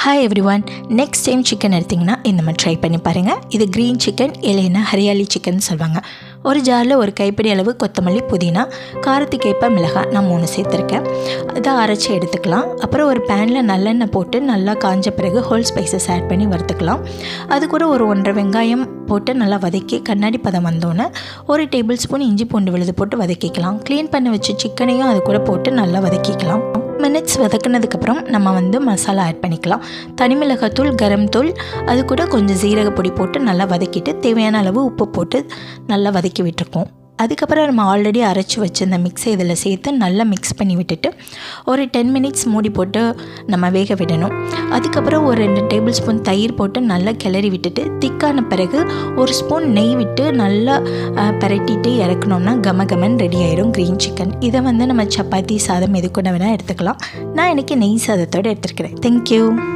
Hi everyone. Next time chicken எடுத்திங்கன்னா இந்த மாதிரி ட்ரை பண்ணி பாருங்கள். இது க்ரீன் சிக்கன் இல்லைன்னா ஹரியாலி சிக்கன் சொல்லுவாங்க. ஒரு ஜாரில் ஒரு கைப்பிடி அளவு கொத்தமல்லி, புதினா, காரத்துக்கேற்ப மிளகாய் நான் 3 சேர்த்துருக்கேன். இதை அரைச்சி எடுத்துக்கலாம். அப்புறம் ஒரு பேனில் நல்லெண்ணெய் போட்டு நல்லா காஞ்ச பிறகு ஹோல் ஸ்பைசஸ் ஆட் பண்ணி வறுத்துக்கலாம். அது கூட ஒரு 1.5 வெங்காயம் போட்டு நல்லா வதக்கி கண்ணாடி பதம் வந்தோன்னே 1 டேபிள் ஸ்பூன் இஞ்சி பூண்டு விழுது போட்டு வதக்கிக்கலாம். க்ளீன் பண்ணி வச்சு சிக்கனையும் அது கூட போட்டு நல்லா வதக்கிக்கலாம். மினிட்ஸ் வதக்குனதுக்கப்புறம் நம்ம மசாலா ஆட் பண்ணிக்கலாம். தனி மிளகாத்தூள், கரம் தூள், அது கூட கொஞ்சம் ஜீரகப்பொடி போட்டு நல்லா வதக்கிட்டு தேவையான அளவு உப்பு போட்டு நல்லா வதக்கி விட்டுருக்கோம். அதுக்கப்புறம் நம்ம ஆல்ரெடி அரைச்சி வச்சு இந்த மிக்ஸை இதில் சேர்த்து நல்லா மிக்ஸ் பண்ணி விட்டுட்டு ஒரு 10 மினிட்ஸ் மூடி போட்டு நம்ம வேக விடணும். அதுக்கப்புறம் ஒரு 2 டேபிள் ஸ்பூன் தயிர் போட்டு நல்லா கிளறி விட்டுட்டு திக்கான பிறகு 1 ஸ்பூன் நெய் விட்டு நல்லா பரட்டிட்டு இறக்கணும்னா கமகமன் ரெடி ஆயிடும் க்ரீன் சிக்கன். இதை நம்ம சப்பாத்தி, சாதம் எது கூட வேணால் எடுத்துக்கலாம். நான் இன்றைக்கி நெய் சாதத்தோடு எடுத்துருக்கிறேன். தேங்க்யூ.